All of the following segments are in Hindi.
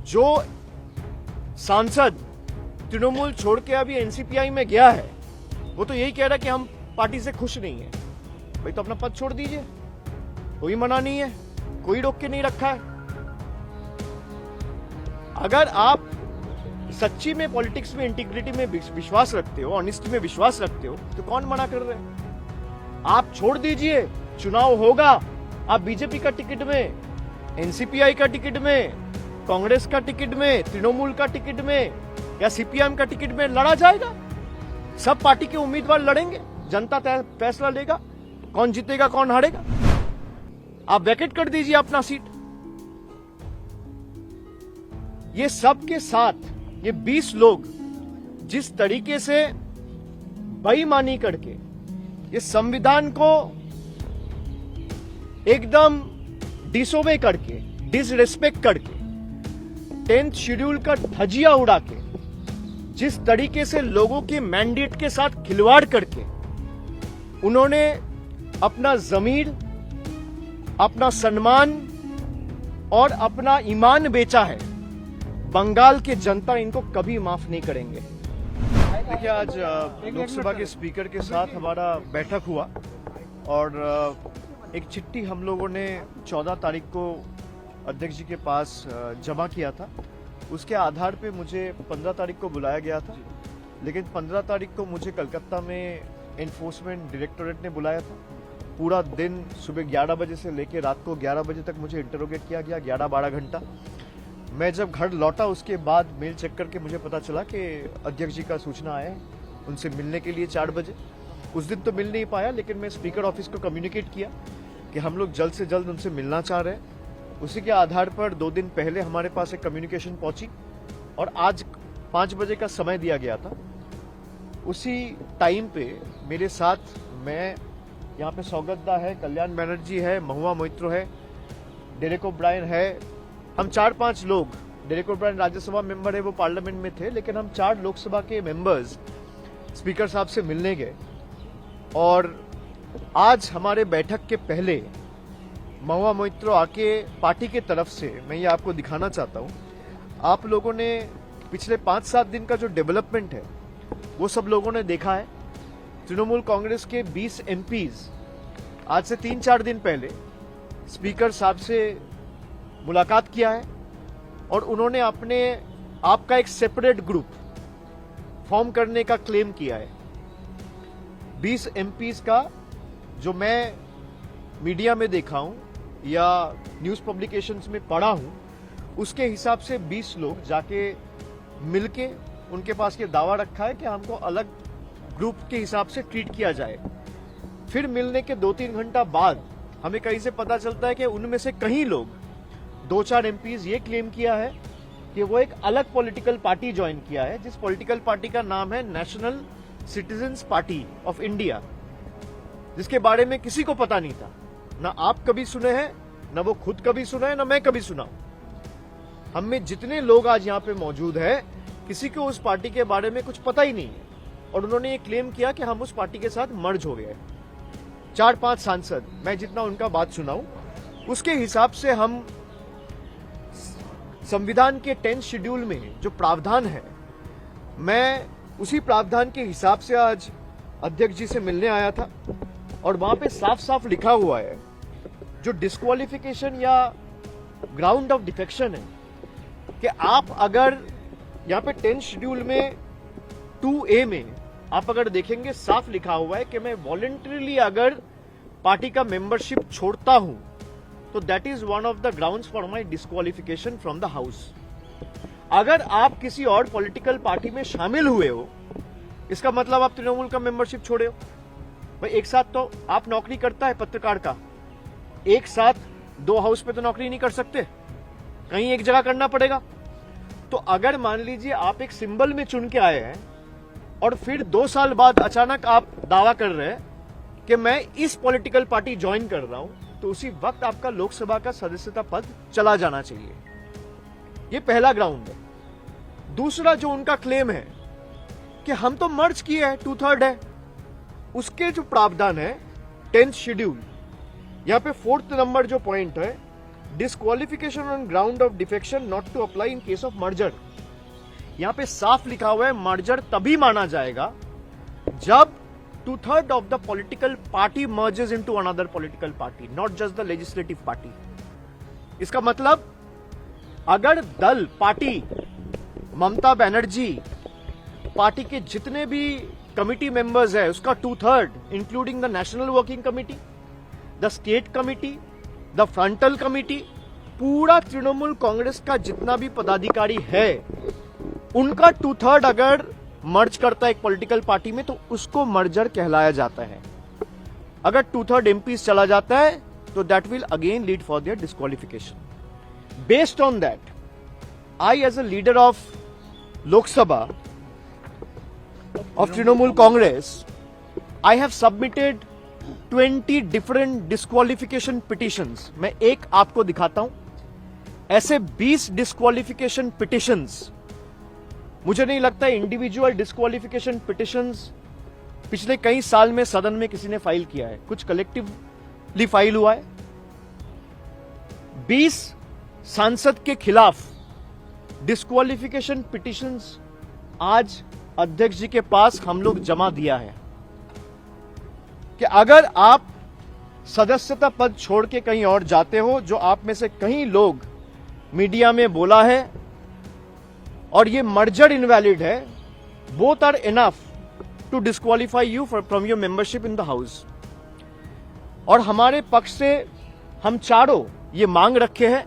जो सांसद तृणमूल छोड़ के अभी एनसीपीआई में गया है वो तो यही कह रहा है कि हम पार्टी से खुश नहीं है। भाई तो अपना पद छोड़ दीजिए, कोई मना नहीं है, कोई रोक के नहीं रखा है। अगर आप सच्ची में पॉलिटिक्स में इंटीग्रिटी में विश्वास रखते हो, ऑनेस्टी में विश्वास रखते हो, तो कौन मना कर रहे हैं? आप छोड़ दीजिए, चुनाव होगा, आप बीजेपी का टिकट में, एनसीपीआई का टिकट में, कांग्रेस का टिकट में, तृणमूल का टिकट में या सीपीएम का टिकट में लड़ा जाएगा। सब पार्टी के उम्मीदवार लड़ेंगे, जनता फैसला लेगा कौन जीतेगा कौन हारेगा। आप वैकेट कर दीजिए अपना सीट। ये सब के साथ ये 20 लोग जिस तरीके से बेईमानी करके ये संविधान को एकदम डिसोबे करके, डिसरेस्पेक्ट करके, 10th शेड्यूल का धजिया उड़ा के, जिस तरीके से लोगों के मैंडेट के साथ खिलवाड़ करके उन्होंने अपना जमीर, अपना सम्मान और अपना ईमान बेचा है, बंगाल की जनता इनको कभी माफ नहीं करेंगे। देखिए, आज लोकसभा के स्पीकर के साथ हमारा बैठक हुआ और एक चिट्ठी हम लोगों ने 14 तारीख को अध्यक्ष जी के पास जमा किया था। उसके आधार पे मुझे 15 तारीख को बुलाया गया था, लेकिन 15 तारीख को मुझे कलकत्ता में एनफोर्समेंट डायरेक्टोरेट ने बुलाया था। पूरा दिन सुबह 11 बजे से लेकर रात को 11 बजे तक मुझे इंटरोगेट किया गया, 11-12 घंटा। मैं जब घर लौटा उसके बाद मेल चेक करके मुझे पता चला कि अध्यक्ष जी का सूचना आया है उनसे मिलने के लिए 4 बजे। उस दिन तो मिल नहीं पाया, लेकिन मैं स्पीकर ऑफिस को कम्युनिकेट किया कि हम लोग जल्द से जल्द उनसे मिलना चाह रहे हैं। उसी के आधार पर 2 दिन पहले हमारे पास एक कम्युनिकेशन पहुंची और आज 5 बजे का समय दिया गया था। उसी टाइम पे मेरे साथ मैं यहाँ पे सौगतदा है, कल्याण बैनर्जी है, महुआ मोइत्रो है, डेरेक ओब्रायन है। हम 4-5 लोग, डेरेक ओब्रायन राज्यसभा मेंबर है, वो पार्लियामेंट में थे, लेकिन हम 4 लोकसभा के मेंबर्स स्पीकर साहब से मिलने गए। और आज हमारे बैठक के पहले महुआ मोइत्रो आके पार्टी के तरफ से, मैं ये आपको दिखाना चाहता हूँ, आप लोगों ने पिछले 5-7 दिन का जो डेवलपमेंट है वो सब लोगों ने देखा है। तृणमूल कांग्रेस के 20 एमपीज आज से 3-4 दिन पहले स्पीकर साहब से मुलाकात किया है और उन्होंने अपने आपका एक सेपरेट ग्रुप फॉर्म करने का क्लेम किया है। 20 एमपीज का जो मैं मीडिया में देखा हूं या न्यूज पब्लिकेशंस में पढ़ा हूं, उसके हिसाब से 20 लोग जाके मिलके उनके पास ये दावा रखा है कि हमको अलग ग्रुप के हिसाब से ट्रीट किया जाए। फिर मिलने के 2-3 घंटा बाद हमें कहीं से पता चलता है कि उनमें से कई लोग, 2-4 एमपीज ये क्लेम किया है कि वो एक अलग पॉलिटिकल पार्टी ज्वाइन किया है, जिस पॉलिटिकल पार्टी का नाम है national citizens party of India, जिसके बारे में किसी को पता नहीं था। ना आप कभी सुने हैं, ना वो खुद कभी सुना है, ना मैं कभी सुना। हम में जितने लोग आज यहाँ पे मौजूद है, किसी को उस पार्टी के बारे में कुछ पता ही नहीं है। और उन्होंने ये क्लेम किया कि हम उस पार्टी के साथ मर्ज हो गए। 4-5 सांसद, मैं जितना उनका बात सुनाऊं, उसके हिसाब से हम संविधान के 10th शेड्यूल में जो प्रावधान है, मैं उसी प्रावधान के हिसाब से आज अध्यक्ष जी से मिलने आया था। और वहां पे साफ साफ लिखा हुआ है, जो डिस्क्वालिफिकेशन या ग्राउंड ऑफ डिफेक्शन है, कि आप अगर यहाँ पे 10th शेड्यूल में 2A में आप अगर देखेंगे, साफ लिखा हुआ है कि मैं वॉलंटरीली अगर पार्टी का मेंबरशिप छोड़ता हूं तो that is one of the grounds for my disqualification from the house. अगर आप किसी और पॉलिटिकल पार्टी में शामिल हुए हो, इसका मतलब आप तृणमूल का मेंबरशिप छोड़े हो। भाई एक साथ तो आप नौकरी करता है पत्रकार का, एक साथ 2 हाउस पे तो नौकरी नहीं कर सकते, कहीं एक जगह करना पड़ेगा। तो अगर मान लीजिए आप एक सिंबल में चुन के आए हैं और फिर 2 साल बाद अचानक आप दावा कर रहे हैं कि मैं इस पॉलिटिकल पार्टी ज्वाइन कर रहा हूं, तो उसी वक्त आपका लोकसभा का सदस्यता पद चला जाना चाहिए। ये पहला ग्राउंड है। दूसरा जो उनका क्लेम है कि हम तो मर्ज किए हैं, 2/3 है, उसके जो प्रावधान है 10th शेड्यूल, यहां पे 4th नंबर जो पॉइंट है, disqualification on ground of defection not to apply in case of merger. यहां पे साफ लिखा हुआ है मर्जर तभी माना जाएगा जब 2/3 of the political party merges into another political party, not just the legislative party. इसका मतलब अगर दल पार्टी ममता बनर्जी पार्टी के जितने भी कमिटी मेंबर्स है उसका 2/3 including the national working committee, the state committee, the frontal committee, पूरा तृणमूल कांग्रेस का जितना भी पदाधिकारी है उनका 2/3 अगर मर्ज करता है एक पॉलिटिकल पार्टी में तो उसको मर्जर कहलाया जाता है। अगर 2/3 एमपीज चला जाता है तो that will again lead for their disqualification. Based on that I as a leader of Lok Sabha of Trinamool Congress, I have submitted 20 different disqualification petitions. मैं एक आपको दिखाता हूं। ऐसे 20 disqualification petitions मुझे नहीं लगता इंडिविजुअल डिस्क्वालिफिकेशन पिटिशंस पिछले कई साल में सदन में किसी ने फाइल किया है, कुछ कलेक्टिवली फाइल हुआ है। 20 सांसद के खिलाफ डिस्क्वालिफिकेशन पिटिशंस आज अध्यक्ष जी के पास हम लोग जमा दिया है कि अगर आप सदस्यता पद छोड़ के कहीं और जाते हो, जो आप में से कई लोग मीडिया में बोला है, और ये मर्जर इनवैलिड है, both are enough to disqualify you from your membership in the house. और हमारे पक्ष से हम चारों ये मांग रखे हैं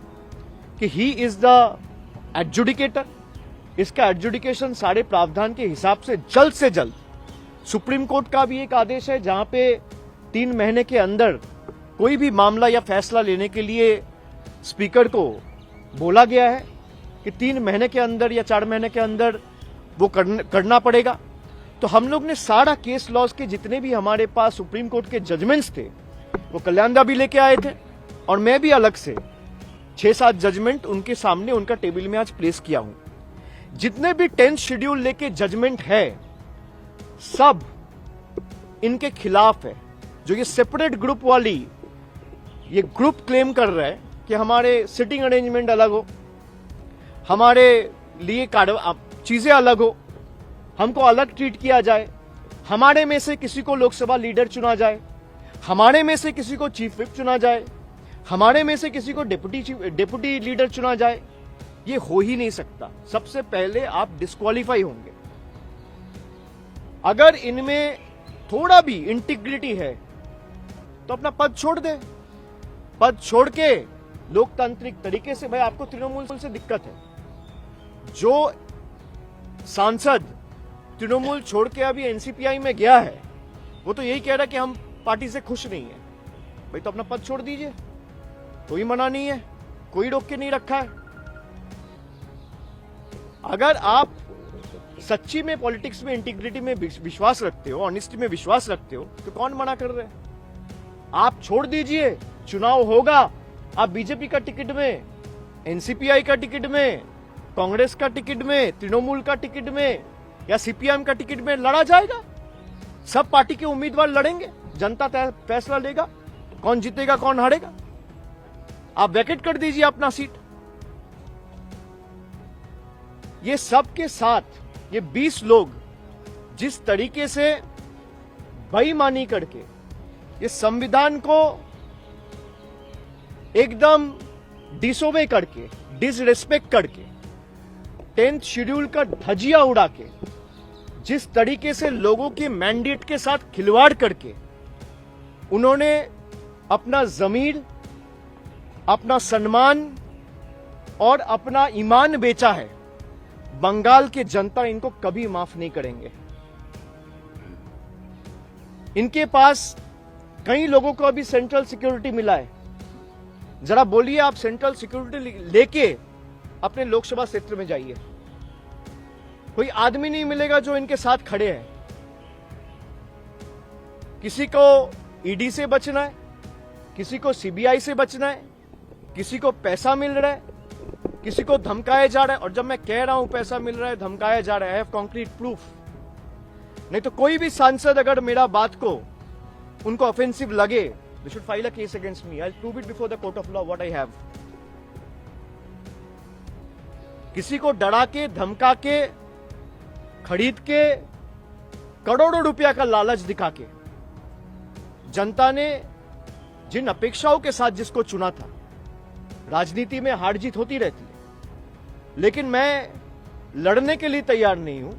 कि ही इज द एडजुडिकेटर। इसका एडजुडिकेशन सारे प्रावधान के हिसाब से जल्द सुप्रीम कोर्ट का भी एक आदेश है जहां पे 3 महीने के अंदर कोई भी मामला या फैसला लेने के लिए स्पीकर को बोला गया है कि 3 महीने के अंदर या 4 महीने के अंदर वो करना पड़ेगा। तो हम लोग ने सारा केस लॉज के जितने भी हमारे पास सुप्रीम कोर्ट के जजमेंट्स थे वो कल्याणदा भी लेके आए थे, और मैं भी अलग से 6-7 जजमेंट उनके सामने उनका टेबल में आज प्लेस किया हूं। जितने भी 10th शेड्यूल लेके जजमेंट है सब इनके खिलाफ है। जो ये सेपरेट ग्रुप वाली ये ग्रुप क्लेम कर रहा है कि हमारे सिटिंग अरेंजमेंट अलग हो, हमारे लिए चीजें अलग हो, हमको अलग ट्रीट किया जाए, हमारे में से किसी को लोकसभा लीडर चुना जाए, हमारे में से किसी को चीफ विप चुना जाए, हमारे में से किसी को डेप्यूटी लीडर चुना जाए, ये हो ही नहीं सकता। सबसे पहले आप डिस्क्वालीफाई होंगे। अगर इनमें थोड़ा भी इंटीग्रिटी है तो अपना पद छोड़ दे। पद छोड़ के लोकतांत्रिक तरीके से, भाई आपको तृणमूल से दिक्कत है, जो सांसद तृणमूल छोड़ के अभी एनसीपीआई में गया है वो तो यही कह रहा है कि हम पार्टी से खुश नहीं है। भाई तो अपना पद छोड़ दीजिए, कोई मना नहीं है, कोई रोक के नहीं रखा है। अगर आप सच्ची में पॉलिटिक्स में इंटीग्रिटी में विश्वास रखते हो, ऑनेस्टी में विश्वास रखते हो, तो कौन मना कर रहे हैं? आप छोड़ दीजिए, चुनाव होगा, आप बीजेपी का टिकट में, एनसीपीआई का टिकट में, कांग्रेस का टिकट में, तृणमूल का टिकट में या सीपीएम का टिकट में लड़ा जाएगा। सब पार्टी के उम्मीदवार लड़ेंगे, जनता फैसला लेगा कौन जीतेगा कौन हारेगा। आप वैकेट कर दीजिए अपना सीट। ये सब के साथ ये 20 लोग जिस तरीके से बेईमानी करके ये संविधान को एकदम डिसोबे करके, डिसरेस्पेक्ट करके, 10th शेड्यूल का धजिया उड़ा के, जिस तरीके से लोगों के मैंडेट के साथ खिलवाड़ करके उन्होंने अपना जमीर, अपना सम्मान और अपना ईमान बेचा है, बंगाल की जनता इनको कभी माफ नहीं करेंगे। इनके पास कई लोगों को अभी सेंट्रल सिक्योरिटी मिला है। जरा बोलिए, आप सेंट्रल सिक्योरिटी लेके अपने लोकसभा क्षेत्र में जाइए, कोई आदमी नहीं मिलेगा जो इनके साथ खड़े हैं। किसी को ईडी से बचना है, किसी को सीबीआई से बचना है, किसी को पैसा मिल रहा है, किसी को धमकाया जा रहा है। और जब मैं कह रहा हूं पैसा मिल रहा है, धमकाया जा रहा है, आई हैव कॉन्क्रीट प्रूफ। नहीं तो कोई भी सांसद अगर मेरा बात को उनको ऑफेंसिव लगे, they should file a case against me, I will prove it before the court of law what I have. किसी को डरा के, धमका के, खरीद के, करोड़ों रुपया का लालच दिखा के जनता ने जिन अपेक्षाओं के साथ जिसको चुना था, राजनीति में हार जीत होती रहती है, लेकिन मैं लड़ने के लिए तैयार नहीं हूं।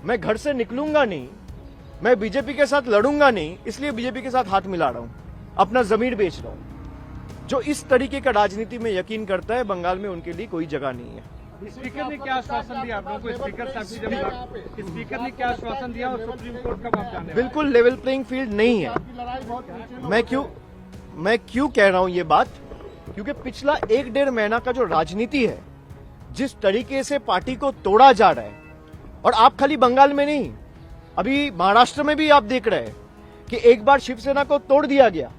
मैं घर से निकलूंगा नहीं, मैं बीजेपी के साथ लड़ूंगा नहीं, इसलिए बीजेपी के साथ हाथ मिला रहा हूं, अपना जमीर बेच रहा हूं। जो इस तरीके का राजनीति में यकीन करता है, बंगाल में उनके लिए कोई जगह नहीं है। स्पीकर ने क्या आश्वासन दिया आप लोगों को? स्पीकर स्पीकर ने क्या आश्वासन दिया और सुप्रीम कोर्ट कब आप जाने? बिल्कुल लेवल प्लेइंग फील्ड नहीं है। मैं क्यों कह रहा हूं ये बात? क्योंकि पिछला 1-1.5 महीना का जो राजनीति है, जिस तरीके से पार्टी को तोड़ा जा रहा है, और आप खाली बंगाल में नहीं, अभी महाराष्ट्र में भी आप देख रहे हैं कि एक बार शिवसेना को तोड़ दिया गया,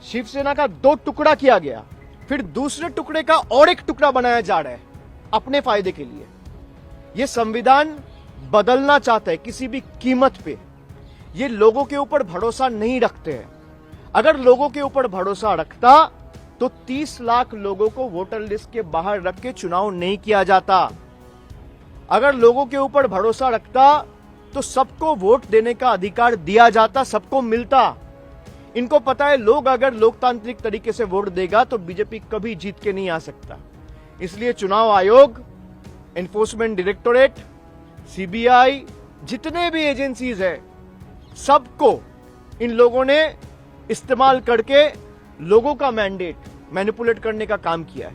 शिवसेना का 2 टुकड़ा किया गया, फिर दूसरे टुकड़े का और एक टुकड़ा बनाया जा रहा है अपने फायदे के लिए। यह संविधान बदलना चाहता है किसी भी कीमत पे। ये लोगों के ऊपर भरोसा नहीं रखते हैं। अगर लोगों के ऊपर भरोसा रखता तो 30 लाख लोगों को वोटर लिस्ट के बाहर रख के चुनाव नहीं किया जाता। अगर लोगों के ऊपर भरोसा रखता तो सबको वोट देने का अधिकार दिया जाता, सबको मिलता। इनको पता है लोग अगर लोकतांत्रिक तरीके से वोट देगा तो बीजेपी कभी जीत के नहीं आ सकता। इसलिए चुनाव आयोग, एनफोर्समेंट डायरेक्टोरेट, सीबीआई, जितने भी एजेंसीज है, सबको इन लोगों ने इस्तेमाल करके लोगों का मैंडेट मैनिपुलेट करने का काम किया है।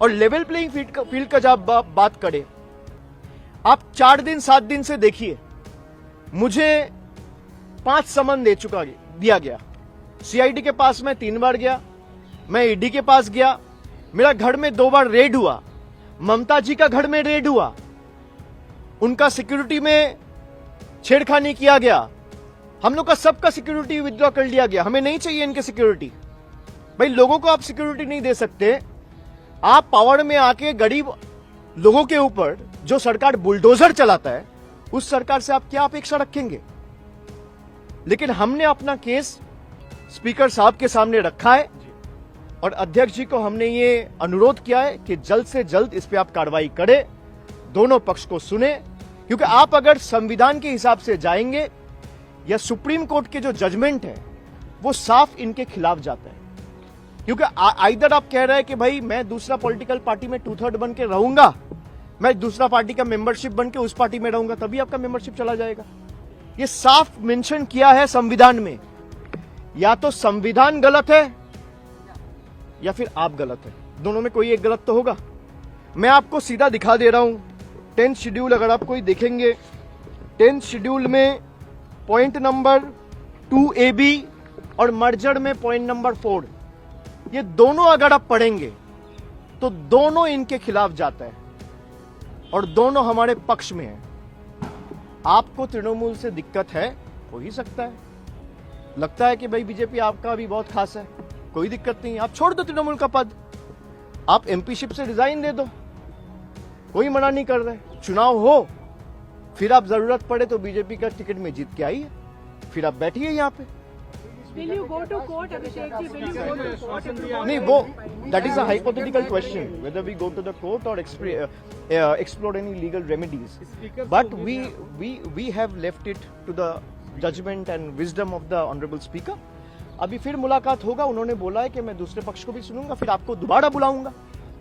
और लेवल प्लेइंग फील्ड का जब बात करें, आप 4 दिन 7 दिन से देखिए, मुझे 5 समन दिया गया। सीआईडी के पास मैं 3 बार गया, मैं ईडी के पास गया, मेरा घर में 2 बार रेड हुआ, ममता जी का घर में रेड हुआ, उनका सिक्योरिटी में छेड़खानी किया गया, हम लोग का सबका सिक्योरिटी विथड्रॉ कर लिया गया। हमें नहीं चाहिए इनके सिक्योरिटी। भाई लोगों को आप सिक्योरिटी नहीं दे सकते, आप पावर में आके गरीब लोगों के ऊपर जो सरकार बुलडोजर चलाता है, उस सरकार से आप क्या अपेक्षा रखेंगे? लेकिन हमने अपना केस स्पीकर साहब के सामने रखा है और अध्यक्ष जी को हमने ये अनुरोध किया है कि जल्द से जल्द इस पे आप कार्रवाई करें, दोनों पक्ष को सुने। क्योंकि आप अगर संविधान के हिसाब से जाएंगे या सुप्रीम कोर्ट के जो जजमेंट है वो साफ इनके खिलाफ जाता है। क्योंकि आइदर आप कह रहे हैं कि भाई मैं दूसरा पॉलिटिकल पार्टी में 2/3 बन के रहूंगा, मैं दूसरा पार्टी का मेंबरशिप बन के उस पार्टी में रहूंगा, तभी आपका मेंबरशिप चला जाएगा। ये साफ मेंशन किया है संविधान में। या तो संविधान गलत है या फिर आप गलत है, दोनों में कोई एक गलत तो होगा। मैं आपको सीधा दिखा दे रहा हूं 10th शेड्यूल। अगर आप कोई देखेंगे 10th शेड्यूल में पॉइंट नंबर 2AB और मर्जर में पॉइंट नंबर 4, ये दोनों अगर आप पढ़ेंगे तो दोनों इनके खिलाफ जाता है और दोनों हमारे पक्ष में है। आपको तृणमूल से दिक्कत है, हो ही सकता है, लगता है कि भाई बीजेपी आपका भी बहुत खास है, कोई दिक्कत नहीं, आप छोड़ दो तृणमूल का पद, आप एमपीशिप से रिजाइन दे दो, कोई मना नहीं कर रहे। चुनाव हो, फिर आप जरूरत पड़े तो बीजेपी का टिकट में जीत के आइए, फिर आप बैठिए यहाँ पे। Will you go to court, Abhishek ji? Will you go to court? नहीं, वो that is a hypothetical question whether we go to the court or explore any legal remedies. But we have left it to the judgment and wisdom of the honorable speaker. अभी फिर मुलाकात होगा, उन्होंने बोला है कि मैं दूसरे पक्ष को भी सुनूंगा, फिर आपको दोबारा बुलाऊंगा।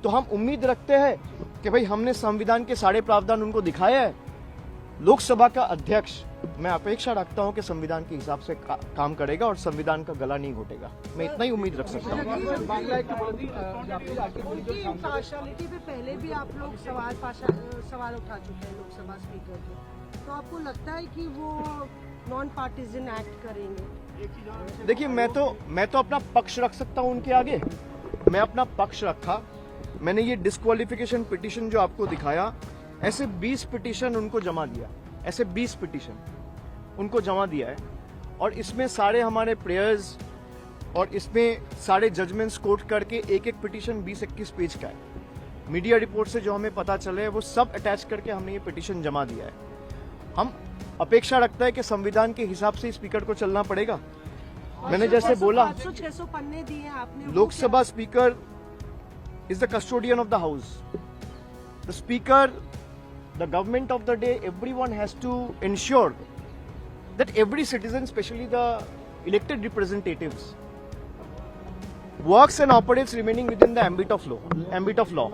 तो हम उम्मीद रखते हैं कि भाई हमने संविधान के सारे प्रावधान उनको दिखाया है। लोकसभा का अध्यक्ष, मैं अपेक्षा रखता हूं कि संविधान के हिसाब से काम करेगा और संविधान का गला नहीं घोटेगा। मैं इतना ही उम्मीद रख सकता हूं। पार्शियलिटी पे पहले भी आप लोग सवाल उठा चुके हैं लोकसभा स्पीकर के, तो आपको लगता है कि वो नॉन पार्टीजन एक्ट करेंगे? देखिए, मैं तो अपना पक्ष रख सकता हूं उनके आगे। मैं अपना पक्ष रखा, मैंने ये डिस्क्वालिफिकेशन पिटीशन जो आपको दिखाया, ऐसे 20 पिटीशन उनको जमा दिया, ऐसे 20 पिटीशन उनको जमा दिया है। और इसमें सारे हमारे प्रेयर्स और इसमें सारे जजमेंट्स कोट करके एक एक पिटीशन 20-21 पेज का है। मीडिया रिपोर्ट से जो हमें पता चले वो सब अटैच करके हमने ये पिटीशन जमा दिया है। हम अपेक्षा रखता है कि संविधान के हिसाब से स्पीकर को चलना पड़ेगा। मैंने जैसे बोला, 500-600 पन्ने दिए आपने। Lok Sabha speaker is the custodian of the house. the speaker, the government of the day, everyone has to ensure that every citizen, especially the elected representatives, works and operates remaining within the ambit of law.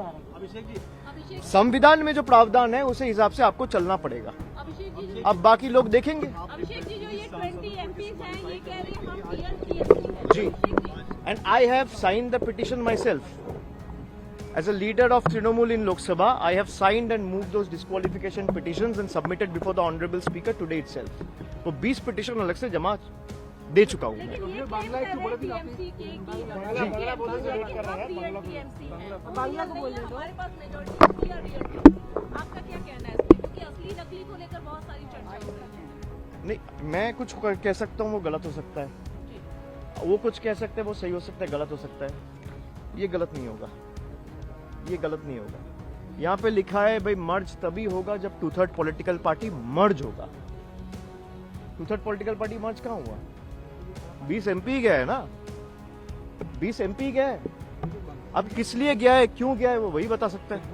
संविधान में जो प्रावधान है उसे हिसाब से आपको चलना पड़ेगा. अब बाकी लोग देखेंगे. अभिषेक जी, जो ये 20 MPs हैं, ये कह रहे हैं हम पीएम टीएमसी हैं. जी. And I have signed the petition myself. As a leader of Trinamool in Lok Sabha, I have signed and moved those disqualification petitions and submitted before the Honorable Speaker today itself. तो 20 petition अलग से जमा दे चुका हूँ मैं. लेकिन ये क्लेम कर रहे हैं टीएमसी के कि बांग्ला को बोल रहे हो. हमारे पास मेजॉरिटी है रियल टीएमसी. आपका क्या कहना है इसमें, क्योंकि असली नकली को लेकर बहुत सारी चर्चा हो रही है. नहीं, मैं कुछ कह सकता हूँ वो गलत हो सकता है, वो कुछ कह सकते हैं वो सही हो सकता है, गलत हो सकता है. ये गलत नहीं होगा, ये गलत नहीं होगा. यहाँ पे लिखा है भाई मर्ज तभी होगा जब 2/3 पॉलिटिकल पार्टी मर्ज होगा. 2/3 पॉलिटिकल पार्टी मर्ज कहाँ हुआ? 20 MP गया है ना, 20 MP गया है. अब किस लिए गया है, क्यों गया है, वो वही बता सकता है.